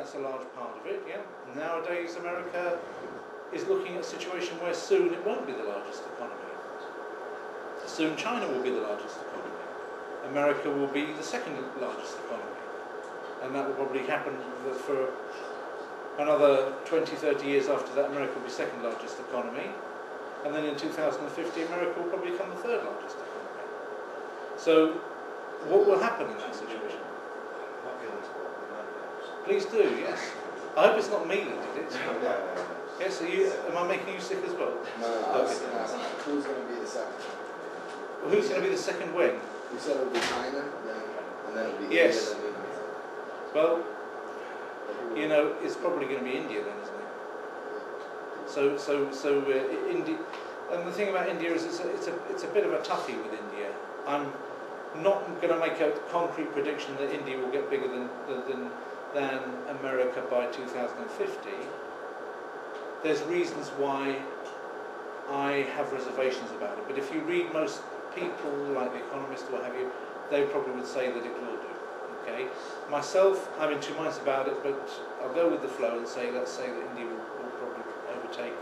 that's a large part of it, yeah. Nowadays, America is looking at a situation where soon it won't be the largest economy. Soon China will be the largest economy. America will be the second largest economy. And that will probably happen for another 20, 30 years after that. America will be second largest economy. And then in 2050, America will probably become the third largest economy. So what will happen in that situation? Please do, yes. I hope it's not me that did it. Yes, am I making you sick as well? No, okay. Who's going to be the second? Well, who's going to be the second when? You said it would be China, and then it would be yes. India, then India. Well, you know, it's probably going to be India then, isn't it? So India, and the thing about India is it's a bit of a toughie with India. I'm not going to make a concrete prediction that India will get bigger than America by 2050. There's reasons why I have reservations about it, but if you read most people, like The Economist or what have you, they probably would say that it will do. Okay. Myself, I'm in two minds about it, but I'll go with the flow and say, let's say that India will probably overtake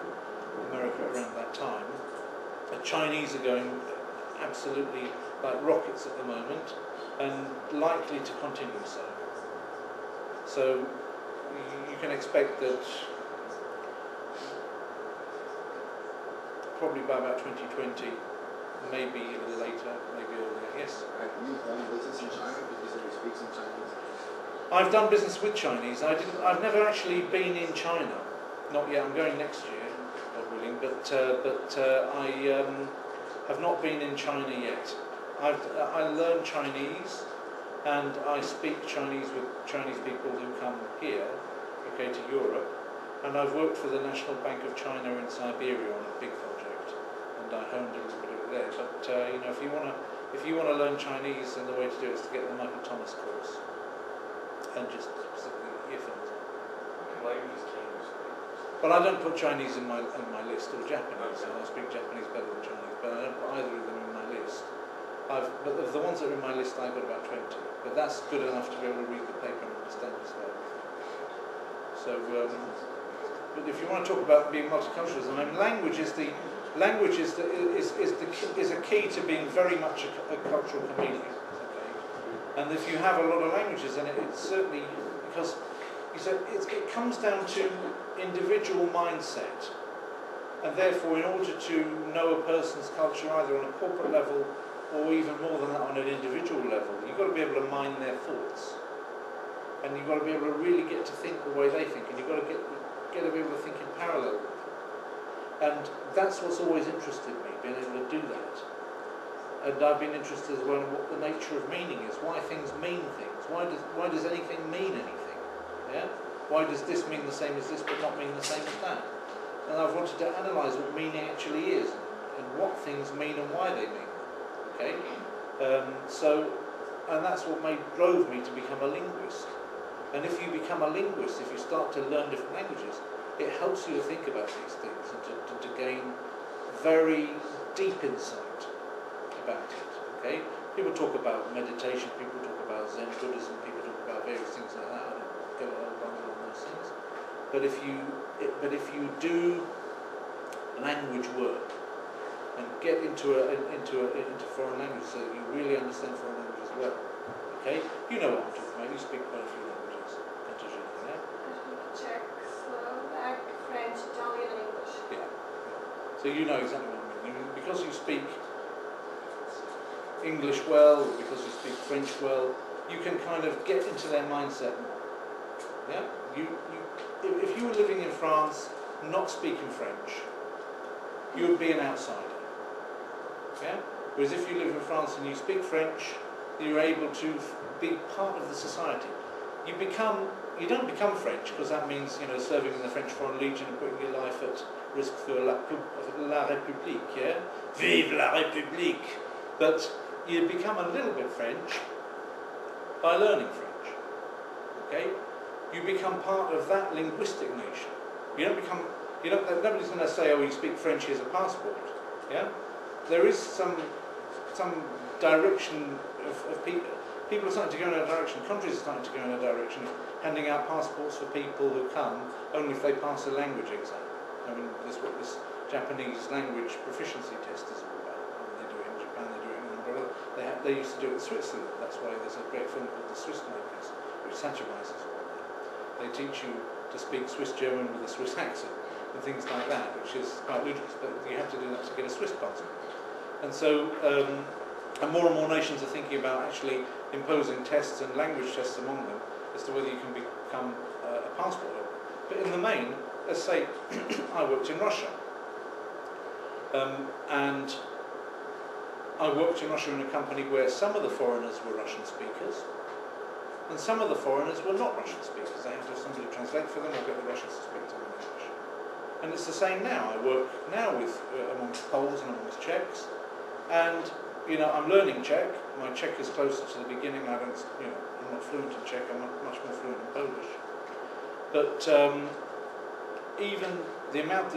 America around that time. The Chinese are going absolutely like rockets at the moment, and likely to continue so. So you can expect that probably by about 2020, maybe a little later, maybe earlier. Yes. You've done business in China because you said you speak some Chinese. I've done business with Chinese. I've never actually been in China. Not yet. I'm going next year, God willing. But I have not been in China yet. I learned Chinese, and I speak Chinese with Chinese people who come here, okay, to Europe. And I've worked for the National Bank of China in Siberia on a big project, and I honed a little bit of it there. But you know, if you want to learn Chinese, then the way to do it is to get the Michael Thomas course, and just specifically earphones. Well, I don't put Chinese in my list, or Japanese. So I speak Japanese better than Chinese, but I don't put either of them in my list. But of the ones that are in my list, I've got about 20. But that's good enough to be able to read the paper and understand as well. So, but if you want to talk about being multiculturalism, I mean, language is a key to being very much a cultural chameleon. Okay? And if you have a lot of languages, then it's certainly, because you said it comes down to individual mindset, and therefore, in order to know a person's culture, either on a corporate level or even more than that on an individual level, you've got to be able to mine their thoughts, and you've got to be able to really get to think the way they think, and you've got to get to be able to think in parallel with them. And that's what's always interested me, being able to do that. And I've been interested as well in what the nature of meaning is, why things mean things, why does anything mean anything? Yeah? Why does this mean the same as this but not mean the same as that? And I've wanted to analyse what meaning actually is, and what things mean and why they mean. Okay, and that's what drove me to become a linguist. And if you become a linguist, if you start to learn different languages, it helps you to think about these things and to gain very deep insight about it. Okay, people talk about meditation, people talk about Zen Buddhism, people talk about various things like that. I don't go a bundle on those things. But if you do language work, and get into foreign language so that you really understand foreign language as well. Okay? You know what I'm talking about. You speak quite a few languages. Yeah? Czech, Slovak, French, Italian, and English. Yeah. So you know exactly what I mean. Because you speak English well, or because you speak French well, you can kind of get into their mindset more. Yeah? If you were living in France, not speaking French, you would be an outsider. Yeah? Whereas if you live in France and you speak French, you're able to be part of the society. You don't become French, because that means, you know, serving in the French Foreign Legion and putting your life at risk for la République, yeah? Vive la République! But you become a little bit French by learning French. Okay? You become part of that linguistic nation. Nobody's going to say, oh, you speak French, here's a passport. Yeah? There is some direction of people. people are starting to go in a direction, countries are starting to go in a direction of handing out passports for people who come only if they pass a language exam. I mean, this is what this Japanese language proficiency test is all about. I mean, they do it in Japan, they do it in a number of other. They used to do it in Switzerland. That's why there's a great film called The Swiss Makers, which satirises all that. They teach you to speak Swiss German with a Swiss accent and things like that, which is quite ludicrous, but you have to do that to get a Swiss passport. And so, and more nations are thinking about actually imposing tests and language tests among them as to whether you can become a passport holder. But in the main, let's say I worked in Russia, and I worked in Russia in a company where some of the foreigners were Russian speakers, and some of the foreigners were not Russian speakers. They had to have somebody translate for them or get the Russians to speak to them in English. And it's the same now. I work now with amongst Poles and amongst Czechs, and I'm learning Czech. My Czech is closer to the beginning. I'm not fluent in Czech. I'm much more fluent in Polish. But even the amount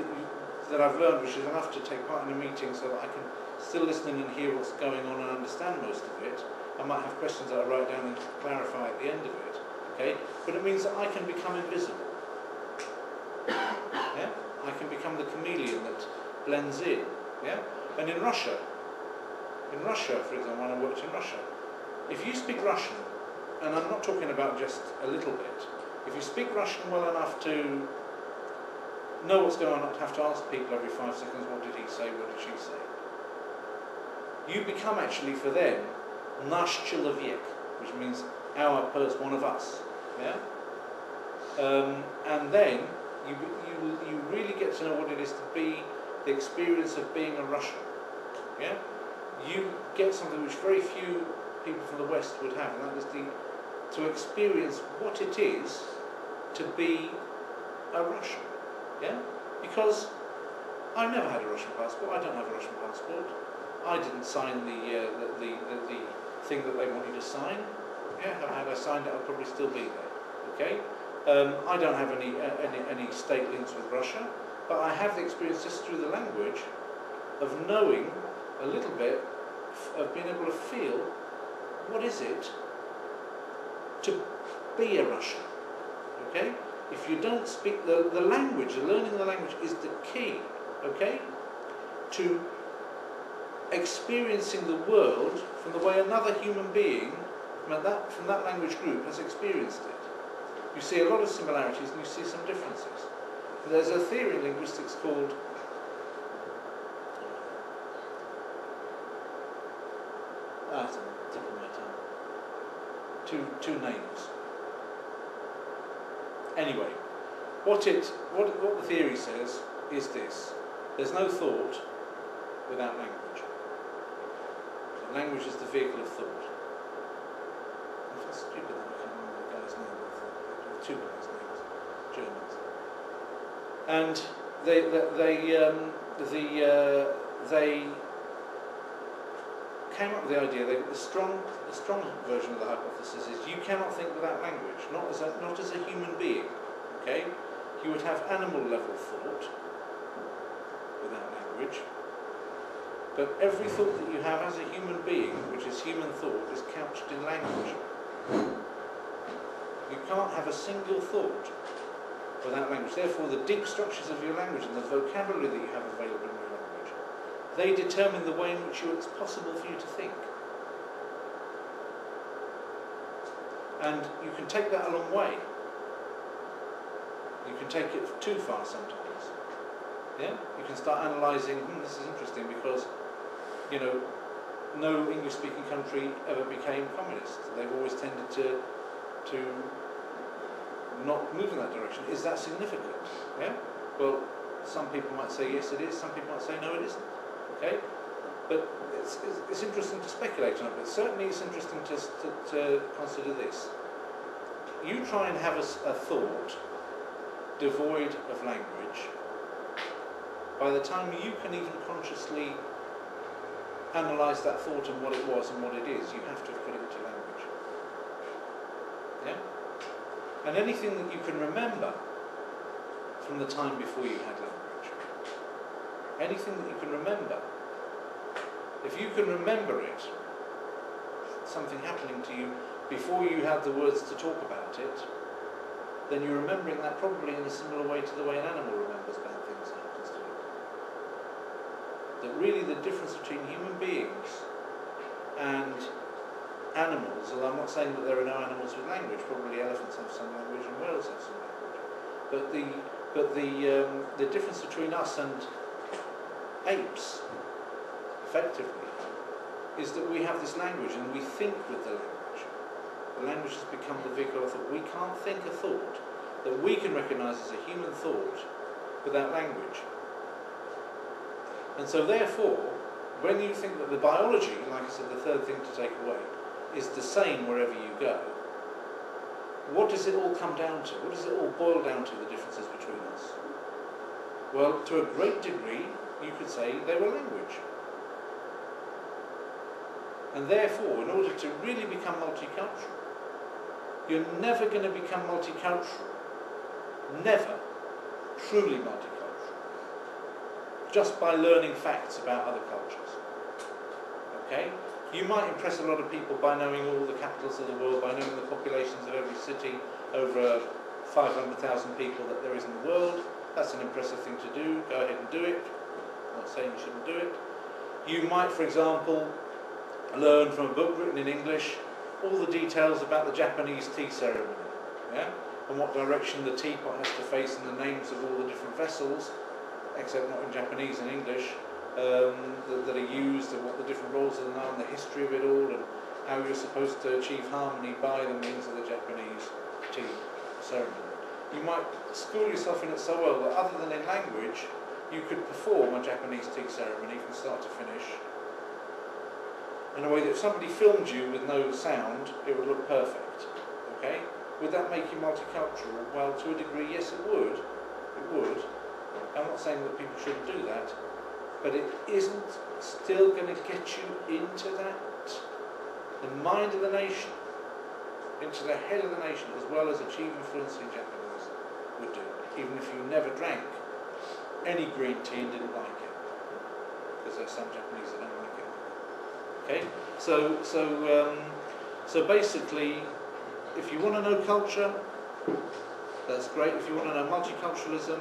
that I've learned, which is enough to take part in a meeting so that I can still listen and hear what's going on and understand most of it. I might have questions that I write down and clarify at the end of it. Okay, but it means that I can become invisible. Yeah, I can become the chameleon that blends in. Yeah, and in Russia, for example, when I worked in Russia, if you speak Russian, and I'm not talking about just a little bit, if you speak Russian well enough to know what's going on, not have to ask people every 5 seconds, what did he say, what did she say? You become actually for them, nasz человек, which means our person, one of us. Yeah? And then you really get to know what it is to be the experience of being a Russian. Yeah? You get something which very few people from the West would have, and that is to experience what it is to be a Russian. Yeah? Because I've never had a Russian passport. I don't have a Russian passport. I didn't sign the thing that they want you to sign. Yeah, had I signed it, I'd probably still be there. Okay. I don't have any state links with Russia, but I have the experience just through the language of knowing a little bit, of being able to feel what is it to be a Russian. Okay. If you don't speak the language, learning the language is the key. Okay, to experiencing the world from the way another human being from that language group has experienced it. You see a lot of similarities and you see some differences. There's a theory in linguistics called it's on the tip of my tongue. Two names. Anyway, what the theory says is this: there's no thought without language. So language is the vehicle of thought. It's stupid that I can't remember the guy's name. The two guys' names, Germans. And they came up with the idea. The strong version of the hypothesis is you cannot think without language, not as a human being. Okay, you would have animal level thought without language, but every thought that you have as a human being, which is human thought, is couched in language. You can't have a single thought without language. Therefore, the deep structures of your language and the vocabulary that you have available in your language, they determine the way in which it's possible for you to think. And you can take that a long way. You can take it too far sometimes. Yeah? You can start analysing, this is interesting because, no English-speaking country ever became communist. They've always tended to not move in that direction. Is that significant? Yeah? Well, some people might say yes it is, some people might say no it isn't. Okay? But it's interesting to speculate on it, but certainly it's interesting to consider this. You try and have a thought devoid of language. By the time you can even consciously analyse that thought and what it was and what it is, you have to have put it into language. Yeah? And anything that you can remember from the time before you had language, anything that you can remember, if you can remember it, something happening to you before you have the words to talk about it, then you're remembering that probably in a similar way to the way an animal remembers bad things that happens to it. That really the difference between human beings and animals, although I'm not saying that there are no animals with language, probably elephants have some language and whales have some language, but the difference between us and apes, effectively, is that we have this language and we think with the language. The language has become the vehicle of thought. We can't think a thought that we can recognise as a human thought without language. And so therefore, when you think that the biology, like I said, the third thing to take away, is the same wherever you go, what does it all come down to? What does it all boil down to, the differences between us? Well, to a great degree, you could say they were language. And therefore, in order to really become multicultural, you're never going to become multicultural, never truly multicultural, just by learning facts about other cultures. Okay? You might impress a lot of people by knowing all the capitals of the world, by knowing the populations of every city, over 500,000 people that there is in the world. That's an impressive thing to do. Go ahead and do it. I'm not saying you shouldn't do it. You might, for example, learn from a book written in English all the details about the Japanese tea ceremony, yeah? And what direction the teapot has to face and the names of all the different vessels, except not in Japanese and English, that are used, and what the different roles of them are, and the history of it all, and how you're supposed to achieve harmony by the means of the Japanese tea ceremony. You might school yourself in it so well that other than in language, you could perform a Japanese tea ceremony from start to finish in a way that if somebody filmed you with no sound, it would look perfect. Okay? Would that make you multicultural? Well, to a degree, yes, it would. It would. I'm not saying that people shouldn't do that, but it isn't still going to get you into that, the mind of the nation, into the head of the nation, as well as achieving fluency in Japanese would do, even if you never drank any green tea and didn't like it, because there are some Japanese that don't like it. Okay, so basically, if you want to know culture, that's great. If you want to know multiculturalism,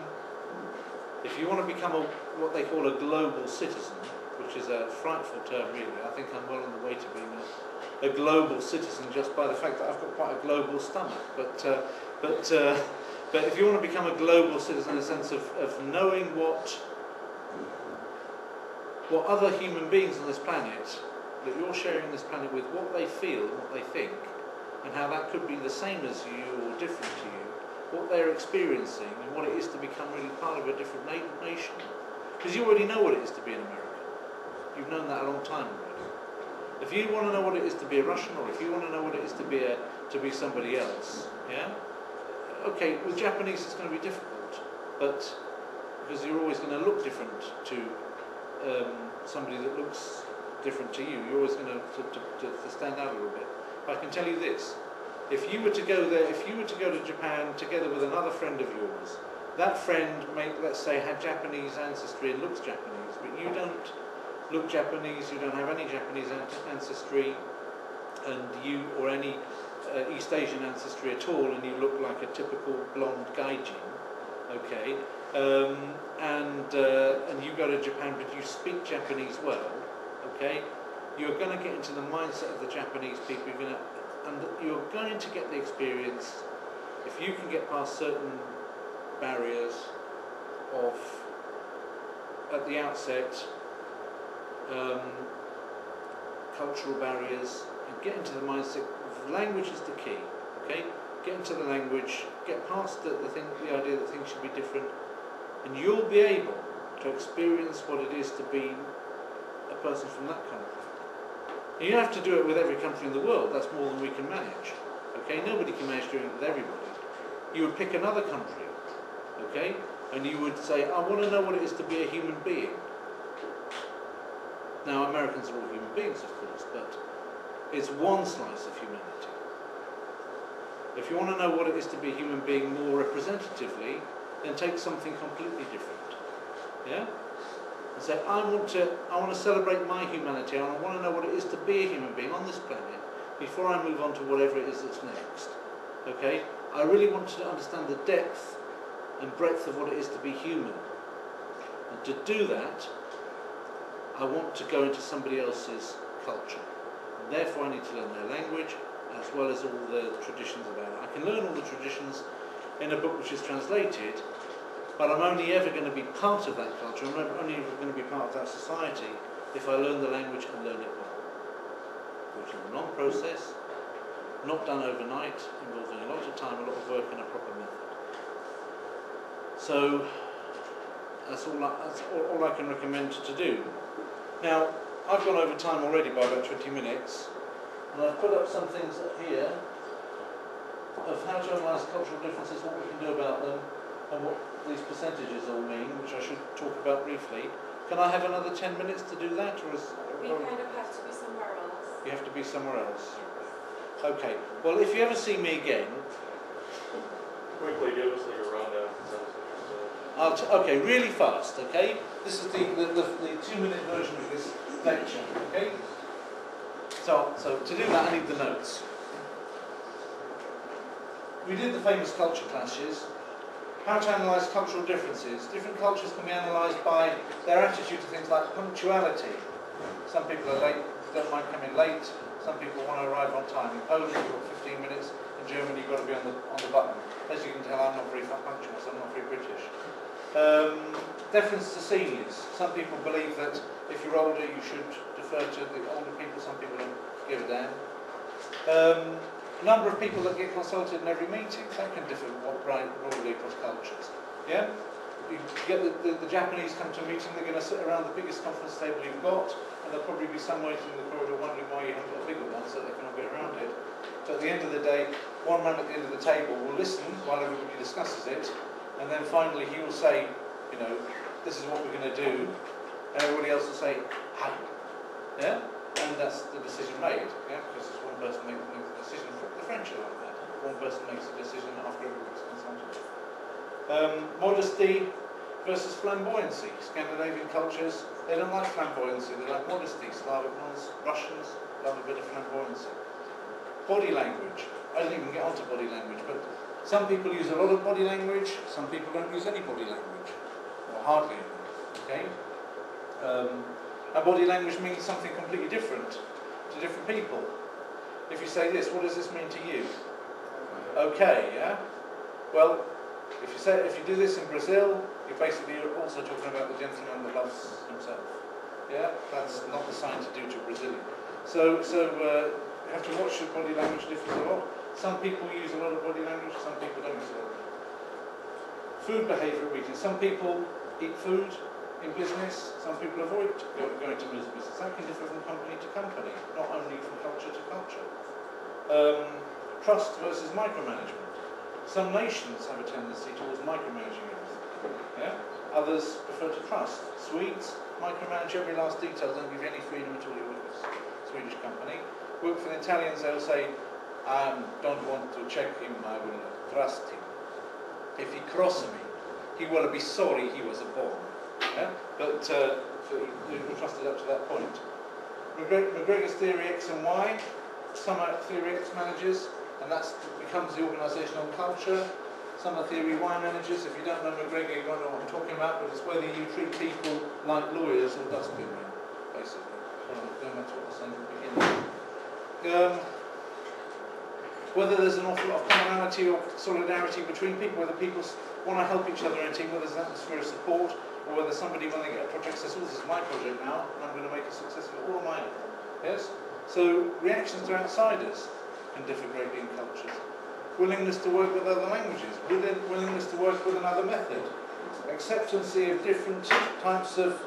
if you want to become what they call a global citizen, which is a frightful term really, I think I'm well on the way to being a global citizen just by the fact that I've got quite a global stomach. But if you want to become a global citizen in the sense of knowing what other human beings on this planet, that you're sharing this planet with, what they feel, what they think, and how that could be the same as you or different to you, what they're experiencing, and what it is to become really part of a different nation. Because you already know what it is to be an American. You've known that a long time already. If you want to know what it is to be a Russian, or if you want to know what it is to be somebody else, yeah? Okay, with Japanese it's going to be difficult, but because you're always going to look different to somebody that looks different to you. You're always going to stand out a little bit. But I can tell you this: if you were to go there, if you were to go to Japan together with another friend of yours, that friend may, let's say, had Japanese ancestry and looks Japanese, but you don't look Japanese, you don't have any Japanese ancestry, and you, or any East Asian ancestry at all, and you look like a typical blonde gaijin, okay, and you go to Japan but you speak Japanese well, okay, you're going to get into the mindset of the Japanese people. You're going to get the experience, if you can get past certain barriers of, at the outset, cultural barriers, and get into the mindset. Language is the key. Okay, get into the language, get past the idea that things should be different, and you'll be able to experience what it is to be a person from that country. And you don't have to do it with every country in the world. That's more than we can manage. Okay, nobody can manage doing it with everybody. You would pick another country, okay, and you would say, I want to know what it is to be a human being. Now, Americans are all human beings, of course, but it's one slice of humanity. If you want to know what it is to be a human being more representatively, then take something completely different. Yeah? And say, I want to celebrate my humanity, and I want to know what it is to be a human being on this planet before I move on to whatever it is that's next, okay, I really want to understand the depth and breadth of what it is to be human. And to do that, I want to go into somebody else's culture. And therefore I need to learn their language as well as all the traditions about it. I can learn all the traditions in a book which is translated, but I'm only ever going to be part of that culture, I'm only ever going to be part of that society if I learn the language and learn it well. Which is a long process, not done overnight, involving a lot of time, a lot of work and a proper method. So that's all I can recommend to do. Now, I've gone over time already by about 20 minutes, and I've put up some things here of how to analyse cultural differences, what we can do about them, and what these percentages all mean, which I should talk about briefly. Can I have another 10 minutes to do that, or is... We kind of have to be somewhere else. You have to be somewhere else. Okay. Well, if you ever see me again... Quickly give us like a rundown. Okay, really fast, okay? This is the 2-minute version of this lecture, okay? So to do that, I need the notes. We did the famous culture clashes. How to analyse cultural differences. Different cultures can be analysed by their attitude to things like punctuality. Some people are late, don't mind coming late. Some people want to arrive on time. In Poland, you've got 15 minutes. In Germany, you've got to be on the button. As you can tell, I'm not very punctual, so I'm not very British. Deference to seniors. Some people believe that if you're older, you should defer to the older people. Some people don't give a damn. Number of people that get consulted in every meeting, that can differ broadly across cultures. Yeah? You get the Japanese come to a meeting, they're going to sit around the biggest conference table you've got, and there'll probably be some waiting in the corridor wondering why you haven't got a bigger one so they can all get around it. So at the end of the day, one man at the end of the table will listen while everybody discusses it, and then finally he will say, you know, this is what we're going to do, and everybody else will say, how? Yeah? And that's the decision made, yeah? Because it's one person makes the decision. The French are like that. One person makes a decision after everybody's consulted. Modesty versus flamboyancy. Scandinavian cultures, they don't like flamboyancy, they like modesty. Slavic ones, Russians, love a bit of flamboyancy. Body language. I don't even get onto body language, but some people use a lot of body language, some people don't use any body language. Or hardly any. Okay? And body language means something completely different to different people. If you say this, what does this mean to you? Okay, yeah? Well, if you do this in Brazil, you're basically also talking about the gentleman that loves himself. Yeah? That's not the sign to do to a Brazilian. So you have to watch your body language differs a lot. Some people use a lot of body language, some people don't use a lot. Food behaviour reasons. Some people eat food in business, some people avoid going to business. That can differ from company to company, not only from culture to culture. Trust versus micromanagement. Some nations have a tendency towards micromanaging everything. Yeah? Others prefer to trust. Swedes micromanage every last detail, don't give you any freedom until you're with a Swedish company. Work for the Italians, they'll say, I don't want to check him, I will trust him. If he crosses me, he will be sorry he was born. Yeah? But we trusted up to that point. McGregor's theory X and Y. Some are theory X managers, and that becomes the organisational culture. Some are theory Y managers. If you don't know McGregor, you won't know what I'm talking about, but it's whether you treat people like lawyers or dustbinmen, basically. Going back to what I was saying at the beginning. Whether there's an awful lot of commonality or solidarity between people, whether people want to help each other in a team, whether there's an atmosphere of support, or whether somebody, when they get a project, says, oh, this is my project now, and I'm going to make it successful, all on my own. Yes? So, reactions to outsiders can differ greatly in cultures. Willingness to work with other languages, willingness to work with another method, acceptancy of different types of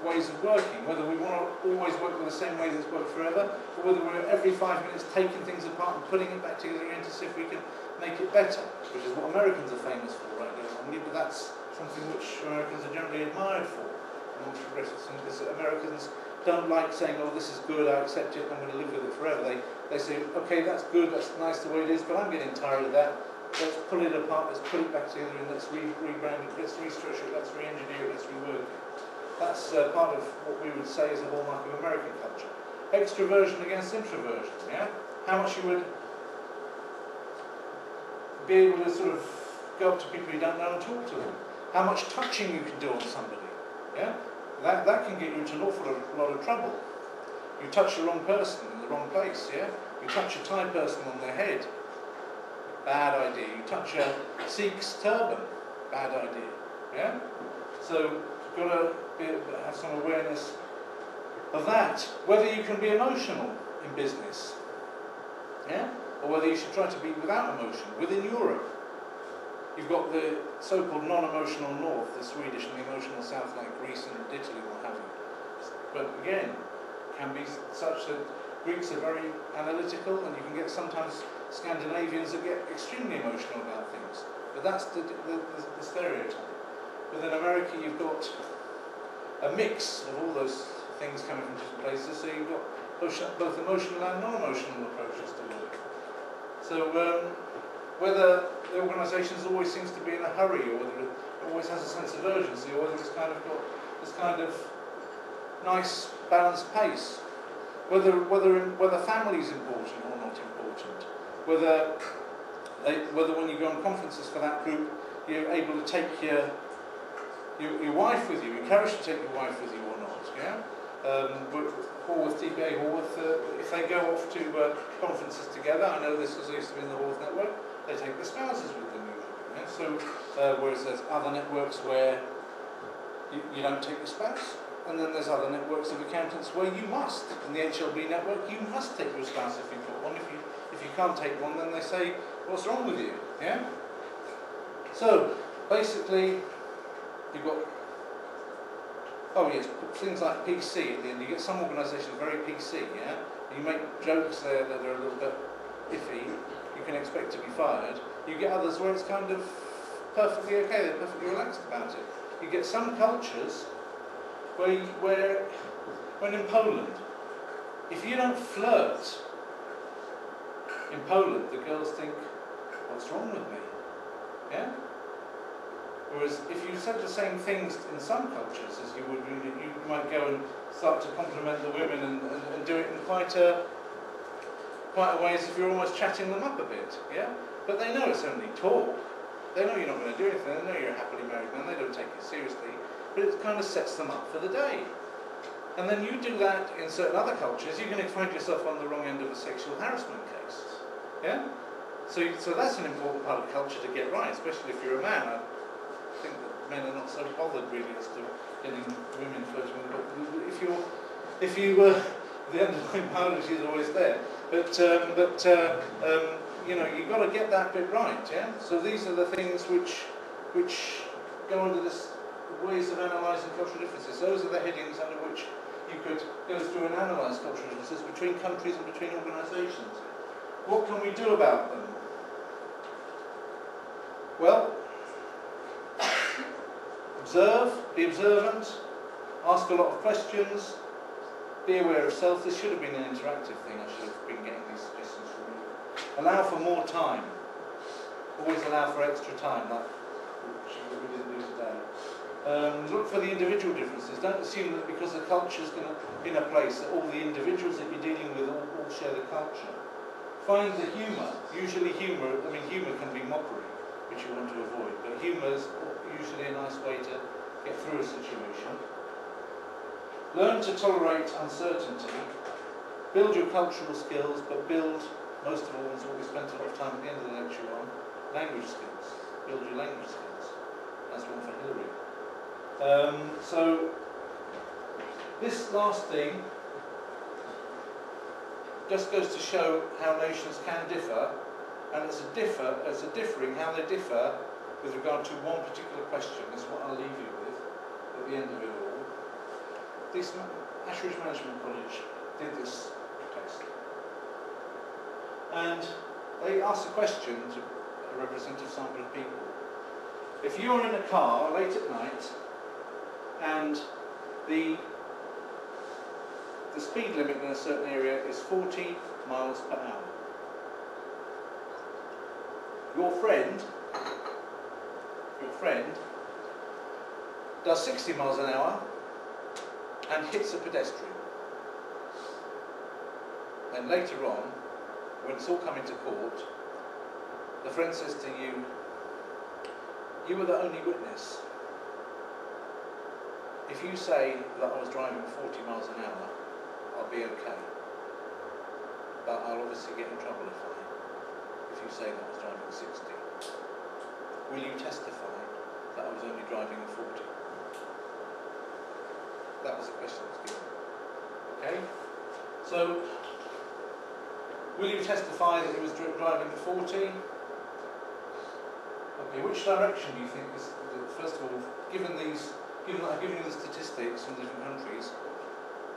ways of working, whether we want to always work with the same way that's worked forever, or whether we're every 5 minutes taking things apart and putting it back together again to see if we can make it better, which is what Americans are famous for right now. But that's something which Americans are generally admired for. Americans don't like saying, oh, this is good, I accept it, I'm going to live with it forever. They say, okay, that's good, that's nice the way it is, but I'm getting tired of that. Let's pull it apart, let's put it back together, and let's rebrand it, let's restructure it, let's re-engineer it, let's rework it. That's part of what we would say is a hallmark of American culture. extroversion against introversion, yeah? How much you would be able to sort of go up to people you don't know and talk to them. How much touching you can do on somebody, yeah? That can get you into an awful lot of trouble. You touch the wrong person in the wrong place, yeah? You touch a Thai person on their head, bad idea. You touch a Sikh's turban, bad idea, yeah? So you've got to have some awareness of that. Whether you can be emotional in business, yeah? Or whether you should try to be without emotion. Within Europe, you've got the so-called non-emotional north, the Swedish, and the emotional south, like Greece and Italy, what have you. But again, can be such that Greeks are very analytical, and you can get sometimes Scandinavians that get extremely emotional about things. But that's the stereotype. Within America, you've got a mix of all those things coming from different places, so you've got both emotional and non-emotional approaches to work. So whether the organisation always seems to be in a hurry, or whether it always has a sense of urgency, or whether it's kind of got this kind of nice balanced pace, whether family is important or not important, whether when you go on conferences for that group, you're able to take your wife with you, encouraged to take your wife with you or not, yeah? Haworth, TPA Haworth, if they go off to conferences together, I know this because I used to be in the Haworth network, they take the spouses with them usually. Yeah? So, whereas there's other networks where you don't take the spouse, and then there's other networks of accountants where you must. In the HLB network, you must take your spouse if you've got one. If you can't take one, then they say, what's wrong with you? Yeah? So, basically, you've got, oh yes, things like PC at the end. You get some organisations very PC, yeah? You make jokes there that are a little bit iffy, you can expect to be fired. You get others where it's kind of perfectly okay, they're perfectly relaxed about it. You get some cultures where when in Poland, if you don't flirt in Poland, the girls think, what's wrong with me? Yeah? Whereas if you said the same things in some cultures as you would, you might go and start to compliment the women and do it in quite a way as if you're almost chatting them up a bit, yeah? But they know it's only talk. They know you're not going to do anything. They know you're a happily married man. They don't take it seriously. But it kind of sets them up for the day. And then you do that in certain other cultures, you're going to find yourself on the wrong end of a sexual harassment case, yeah? So that's an important part of culture to get right, especially if you're a man. I think that men are not so bothered really as to getting women flirting with them. But if you the underlying biology is always there. But you know, you've got to get that bit right, yeah? So these are the things which go under this ways of analysing cultural differences. Those are the headings under which you could go through and analyse cultural differences between countries and between organisations. What can we do about them? Well, observe, be observant, ask a lot of questions, be aware of self. This should have been an interactive thing. I should have been getting these suggestions from you. Allow for more time. Always allow for extra time, like we didn't do today. Look for the individual differences. Don't assume that because the culture is going to be in a place that all the individuals that you're dealing with all share the culture. Find the humour. Usually humour can be mockery, which you want to avoid, but humour is usually a nice way to get through a situation. Learn to tolerate uncertainty. Build your cultural skills, but build, most of all, is what we spent a lot of time at the end of the lecture on, language skills. Build your language skills. That's one for Hillary. So, this last thing just goes to show how nations can differ, and it's a differing, how they differ with regard to one particular question. This is what I'll leave you with at the end of it all. This Ashridge Management College did this test. And they asked a question to a representative sample of people. If you're in a car late at night and the speed limit in a certain area is 40 miles per hour. Your friend does 60 miles an hour and hits a pedestrian. then later on, when it's all coming to court, the friend says to you, you were the only witness. If you say that I was driving 40 miles an hour, I'll be okay. But I'll obviously get in trouble if you say that I was driving 60. Will you testify that I was only driving at 40? That was the question that was given. Okay? So, will you testify that he was driving at 40? Okay, which direction do you think is, first of all, given that I've given you the statistics from different countries,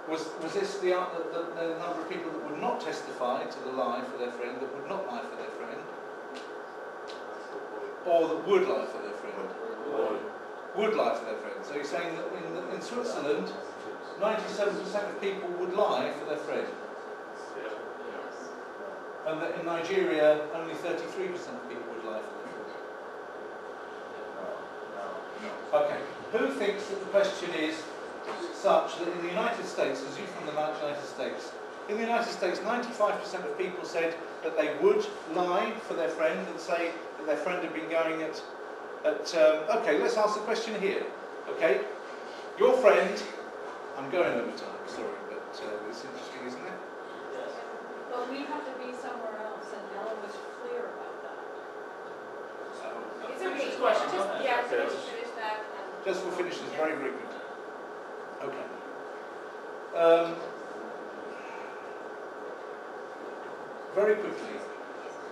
was this the number of people that would not testify to the lie for their friend, that would not lie for their friend, or that would lie for their friend? Would lie for their friend. So you're saying that in Switzerland, 97% of people would lie for their friend. And that in Nigeria, only 33% of people would lie for their friend. Okay. Who thinks that the question is such that in the United States, as you're from the United States, in the United States, 95% of people said that they would lie for their friend and say that their friend had been going at okay, let's ask the question here. Okay, your friend, I'm going over time, sorry, but it's interesting, isn't it? Yes. But we have to be somewhere else, and Ellen was clear about that. It's okay. Just question. Yeah, so just finish that. Just we'll finish this very, very quickly. Okay. Very quickly,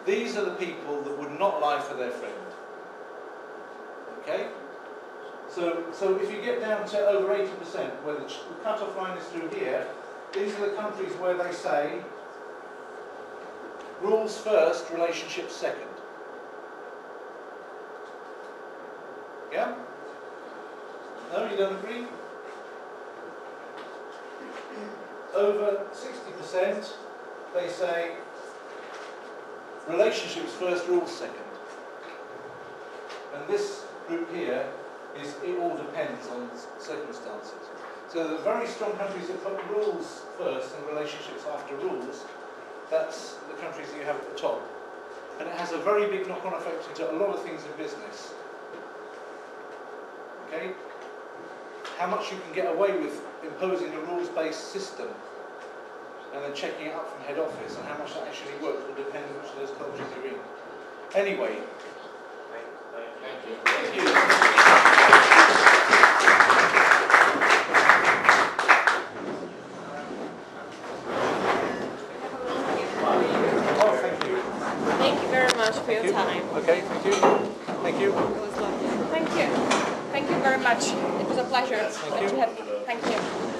these are the people that would not lie for their friend. Okay? So if you get down to over 80%, where the cut-off line is through here, these are the countries where they say rules first, relationships second. Yeah? No, you don't agree? Over 60%, they say relationships first, rules second. And this group here is it all depends on circumstances. So the very strong countries that put rules first and relationships after rules, that's the countries that you have at the top. And it has a very big knock-on effect into a lot of things in business. Okay? How much you can get away with imposing a rules-based system and then checking it up from head office, and how much that actually works will depend on which of those countries you're in. Anyway. Thank you. Thank you. Oh, thank you. Thank you very much for your time. Okay, thank you. Thank you. It was lovely. Thank you. Thank you very much. It was a pleasure. Thank you. Thank you.